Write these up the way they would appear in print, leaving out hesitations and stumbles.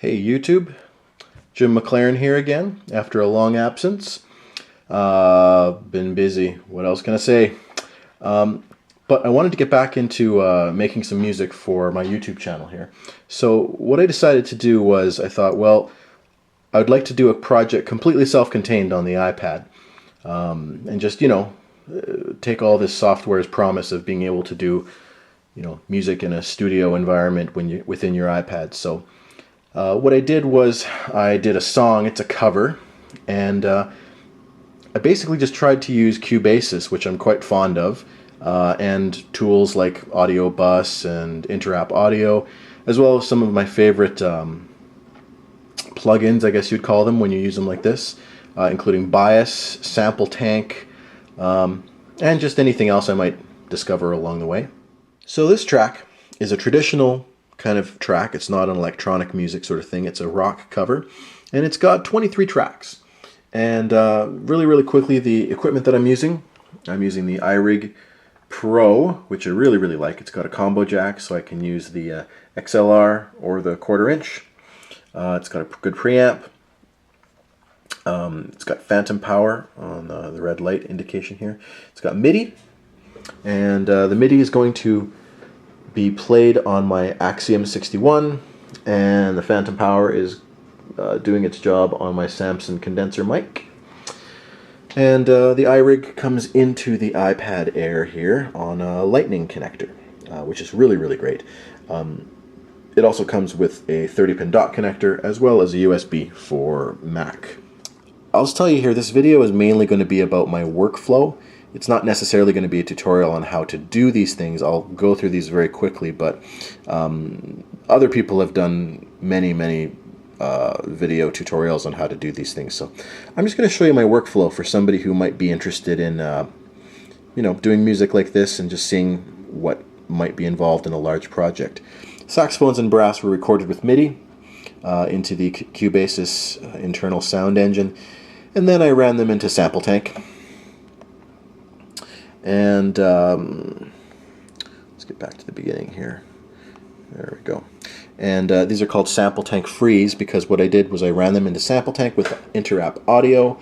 Hey YouTube, Jim McLaren here again after a long absence. Been busy, what else can I say? But I wanted to get back into making some music for my YouTube channel here. So what I decided to do was I thought, well, I would like to do a project completely self-contained on the iPad and just, take all this software's promise of being able to do, music in a studio environment within your iPad. So what I did was I did a song, it's a cover, and I basically just tried to use Cubasis, which I'm quite fond of, and tools like Audio Bus and Interapp Audio, as well as some of my favorite plugins, I guess you'd call them when you use them like this, including Bias, Sampletank, and just anything else I might discover along the way. So this track is a traditional kind of track. It's not an electronic music sort of thing. It's a rock cover, and it's got 23 tracks. And really quickly, the equipment that I'm using the iRig Pro, which I really like. It's got a combo jack, so I can use the XLR or the 1/4 inch. It's got a good preamp. It's got phantom power on the red light indication here. It's got MIDI, and the MIDI is going to be played on my Axiom 61, and the phantom power is doing its job on my Samson condenser mic. And the iRig comes into the iPad Air here on a lightning connector, which is really great. It also comes with a 30-pin dot connector as well as a USB for Mac. I'll just tell you here, this video is mainly going to be about my workflow. It's not necessarily going to be a tutorial on how to do these things. I'll go through these very quickly, but other people have done many video tutorials on how to do these things. So I'm just going to show you my workflow for somebody who might be interested in doing music like this and just seeing what might be involved in a large project. Saxophones and brass were recorded with MIDI into the Cubasis internal sound engine, and then I ran them into Sampletank. And let's get back to the beginning here. There we go. And these are called Sampletank Freeze because what I did was I ran them into Sampletank with Interapp Audio.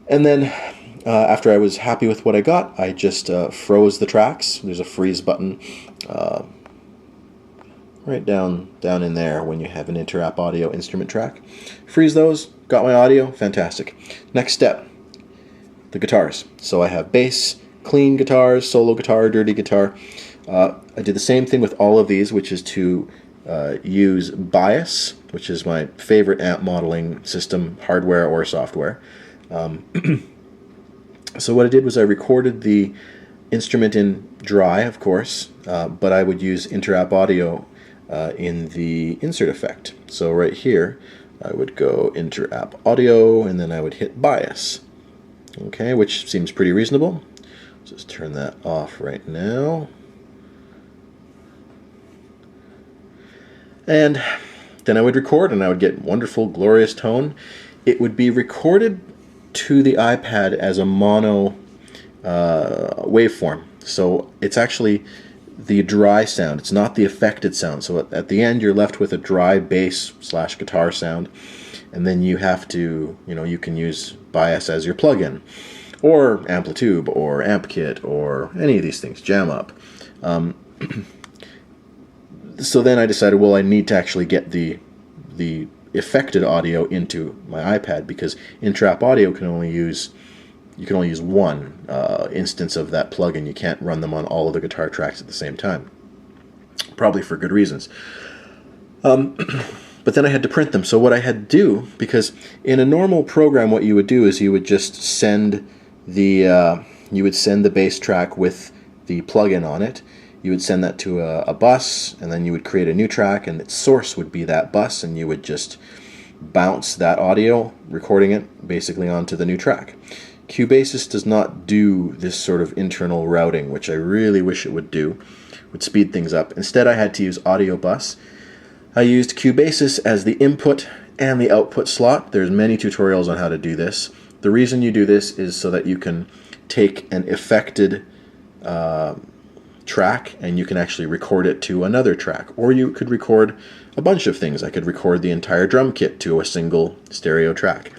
And then after I was happy with what I got, I just froze the tracks. There's a freeze button right down in there when you have an Interapp Audio instrument track. Freeze those, got my audio, fantastic. Next step, the guitars. So I have bass, clean guitars, solo guitar, dirty guitar. I did the same thing with all of these, which is to use Bias, which is my favorite amp modeling system, hardware or software. So what I did was I recorded the instrument in dry, of course, but I would use Interapp Audio in the insert effect. So right here, I would go Interapp Audio, and then I would hit Bias. Okay, which seems pretty reasonable. Just turn that off right now. And then I would record, and I would get wonderful, glorious tone. It would be recorded to the iPad as a mono waveform. So it's actually the dry sound. It's not the affected sound. So at the end, you're left with a dry bass / guitar sound. And then you have to, you can use Bias as your plugin, or Amplitube, or AmpKit, or any of these things, Jam Up. So then I decided, well, I need to actually get the affected audio into my iPad, because Interapp Audio you can only use one instance of that plugin. You can't run them on all of the guitar tracks at the same time, probably for good reasons. But then I had to print them. So what I had to do, because in a normal program what you would do is you would just send the bass track with the plugin on it. You would send that to a bus, and then you would create a new track, and its source would be that bus, and you would just bounce that audio, recording it basically onto the new track. Cubasis does not do this sort of internal routing, which I really wish it would do. It would speed things up. Instead, I had to use Audio Bus. I used Cubasis as the input and the output slot. There's many tutorials on how to do this. The reason you do this is so that you can take an affected track and you can actually record it to another track. Or you could record a bunch of things. I could record the entire drum kit to a single stereo track.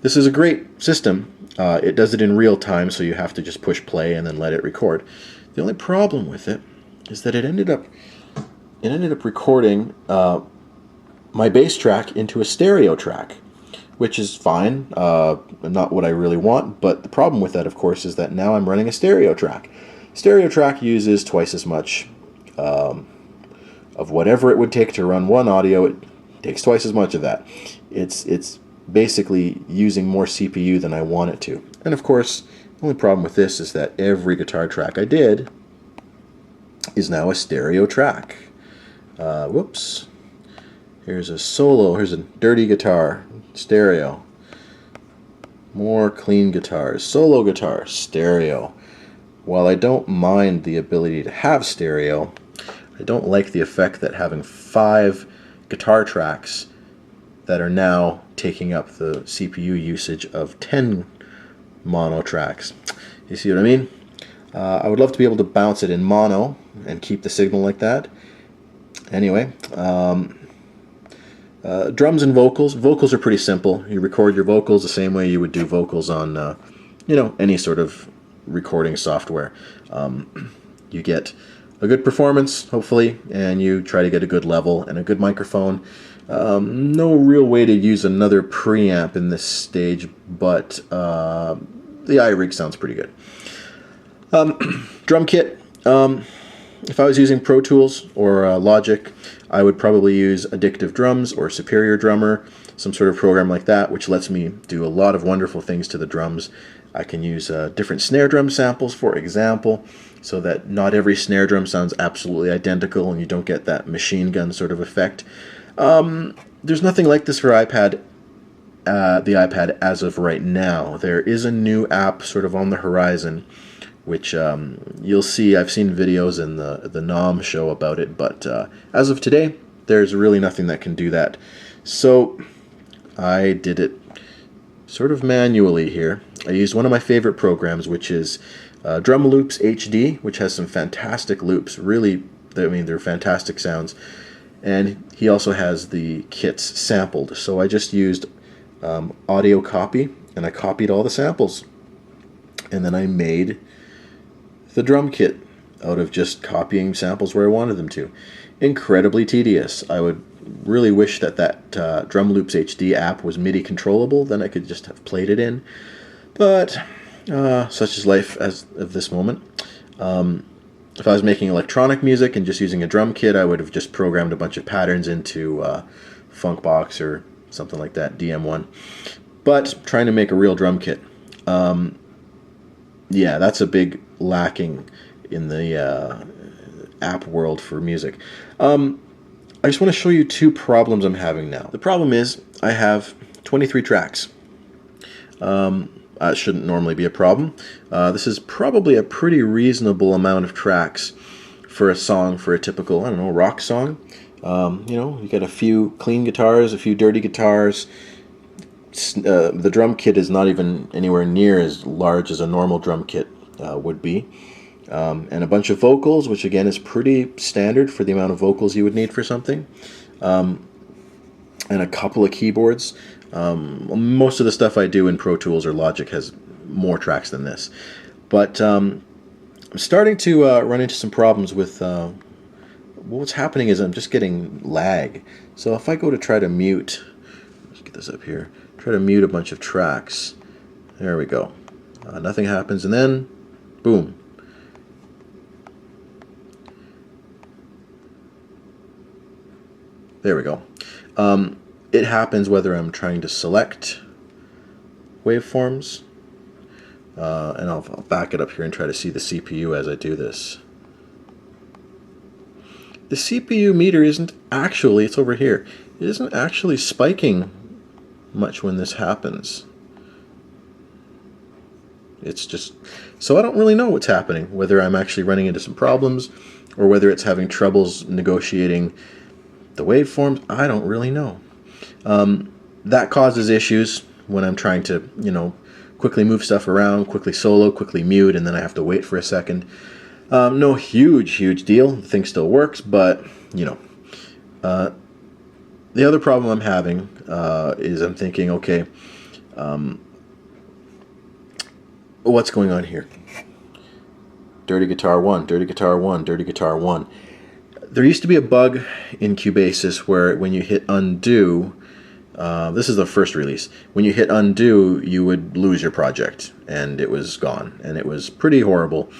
This is a great system. It does it in real time, so you have to just push play and then let it record. The only problem with it is that it ended up recording my bass track into a stereo track, which is fine, not what I really want, but the problem with that, of course, is that now I'm running a stereo track. Stereo track uses twice as much of whatever it would take to run one audio. It takes twice as much of that. It's basically using more CPU than I want it to. And of course, the only problem with this is that every guitar track I did is now a stereo track. Whoops. Here's a solo. Here's a dirty guitar. Stereo. More clean guitars. Solo guitar. Stereo. While I don't mind the ability to have stereo, I don't like the effect that having 5 guitar tracks that are now taking up the CPU usage of 10 mono tracks. You see what I mean? I would love to be able to bounce it in mono and keep the signal like that. Anyway, drums and vocals. Vocals are pretty simple. You record your vocals the same way you would do vocals on, any sort of recording software. You get a good performance, hopefully, and you try to get a good level and a good microphone. No real way to use another preamp in this stage, but the iRig sounds pretty good. Drum kit. If I was using Pro Tools or Logic, I would probably use Addictive Drums or Superior Drummer, some sort of program like that, which lets me do a lot of wonderful things to the drums. I can use different snare drum samples, for example, so that not every snare drum sounds absolutely identical and you don't get that machine gun sort of effect. There's nothing like this for the iPad as of right now. There is a new app sort of on the horizon, which you'll see. I've seen videos in the NOM show about it, but as of today, there's really nothing that can do that. So I did it sort of manually here. I used one of my favorite programs, which is Drum Loops HD, which has some fantastic loops. Really, they're fantastic sounds. And he also has the kits sampled. So I just used audio copy, and I copied all the samples. And then I made the drum kit out of just copying samples where I wanted them to. Incredibly tedious. I would really wish that Drum Loops HD app was MIDI controllable, then I could just have played it in. But such is life as of this moment. If I was making electronic music and just using a drum kit, I would have just programmed a bunch of patterns into Funkbox or something like that, DM1. But trying to make a real drum kit, yeah, that's a big lacking in the app world for music. I just want to show you 2 problems I'm having now. The problem is I have 23 tracks. That shouldn't normally be a problem. This is probably a pretty reasonable amount of tracks for a song, for a typical, rock song. You get a few clean guitars, a few dirty guitars. The drum kit is not even anywhere near as large as a normal drum kit would be. And a bunch of vocals, which again is pretty standard for the amount of vocals you would need for something. And a couple of keyboards. Most of the stuff I do in Pro Tools or Logic has more tracks than this. But I'm starting to run into some problems with what's happening is I'm just getting lag. So if I go to try to mute, let's get this up here, try to mute a bunch of tracks. There we go. Nothing happens, and then boom. There we go. It happens whether I'm trying to select waveforms, and I'll back it up here and try to see the CPU as I do this. The CPU meter isn't actually, it's over here, it isn't actually spiking much when this happens. It's just, so I don't really know what's happening, whether I'm actually running into some problems or whether it's having troubles negotiating the waveforms. I don't really know. That causes issues when I'm trying to, quickly move stuff around, quickly solo, quickly mute, and then I have to wait for a second. No huge deal. The thing still works, but you know, the other problem I'm having is I'm thinking, okay, what's going on here? Dirty guitar 1, dirty guitar 1, dirty guitar 1. There used to be a bug in Cubasis where when you hit undo, this is the first release, when you hit undo, you would lose your project, and it was gone, and it was pretty horrible,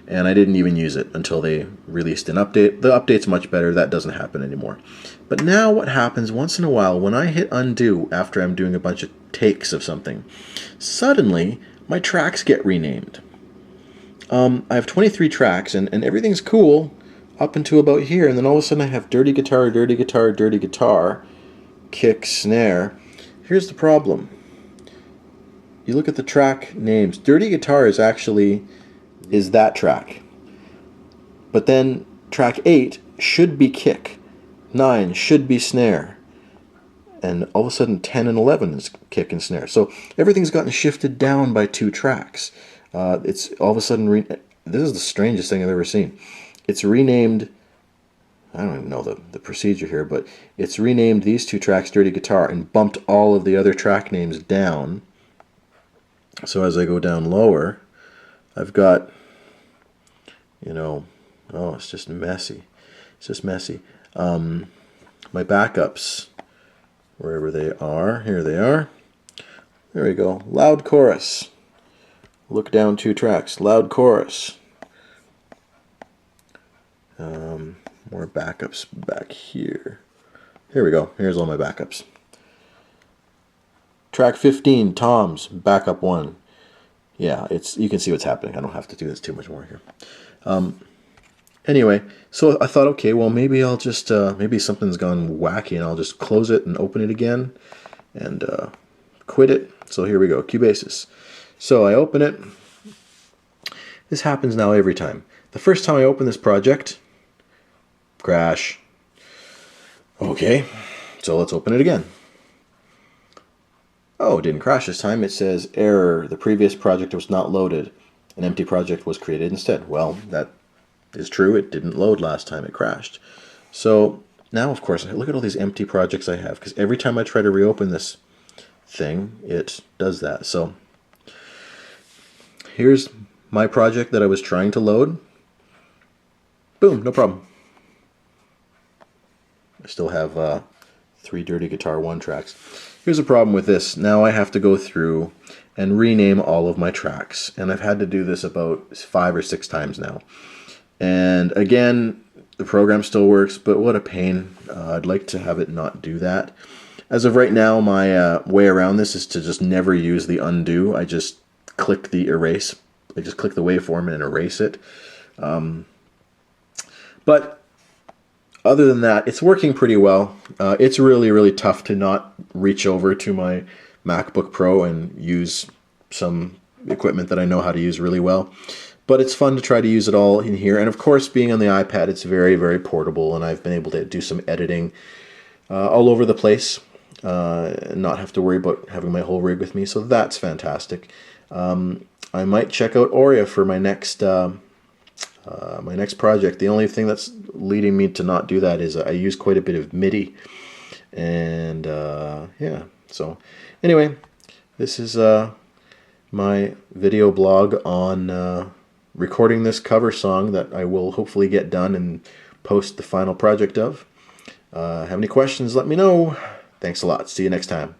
and I didn't even use it until they released an update. The update's much better. That doesn't happen anymore. But now what happens once in a while, when I hit undo after I'm doing a bunch of takes of something, suddenly my tracks get renamed. I have 23 tracks, and everything's cool up until about here, and then all of a sudden I have dirty guitar, dirty guitar, dirty guitar, kick, snare. Here's the problem. You look at the track names. Dirty guitar is that track. But then track 8 should be kick. 9 should be snare. And all of a sudden 10 and 11 is kick and snare. So everything's gotten shifted down by 2 tracks. It's all of a sudden, this is the strangest thing I've ever seen. It's renamed, I don't even know the procedure here, but it's renamed these 2 tracks dirty guitar and bumped all of the other track names down. So as I go down lower, I've got, oh, it's just messy. It's just messy. My backups, wherever they are, here they are. There we go. Loud chorus. Look down 2 tracks. Loud chorus. More backups back here. Here we go. Here's all my backups. Track 15, toms, backup 1. Yeah, you can see what's happening. I don't have to do this too much more here. Anyway, so I thought, okay, well maybe I'll just maybe something's gone wacky, and I'll just close it and open it again and quit it. So here we go, Cubasis. So I open it. This happens now every time. The first time I open this project, crash. Okay, so let's open it again. Oh, it didn't crash this time. It says error. The previous project was not loaded. An empty project was created instead. Well, that is true. It didn't load last time. It crashed. So now, of course, look at all these empty projects I have, because every time I try to reopen this thing, it does that. So here's my project that I was trying to load. Boom, no problem. I still have 3 dirty guitar 1 tracks. Here's a problem with this. Now I have to go through and rename all of my tracks. And I've had to do this about 5 or 6 times now. And again, the program still works, but what a pain. I'd like to have it not do that. As of right now, my way around this is to just never use the undo. I just click the erase. I just click the waveform and erase it. But other than that, it's working pretty well. It's really tough to not reach over to my MacBook Pro and use some equipment that I know how to use really well. But it's fun to try to use it all in here. And of course, being on the iPad, it's very portable, and I've been able to do some editing all over the place and not have to worry about having my whole rig with me. So that's fantastic. I might check out Auria for my next project. The only thing that's leading me to not do that is I use quite a bit of MIDI, and yeah. So anyway, this is my video blog on recording this cover song that I will hopefully get done and post the final project of. Have any questions? Let me know. Thanks a lot. See you next time.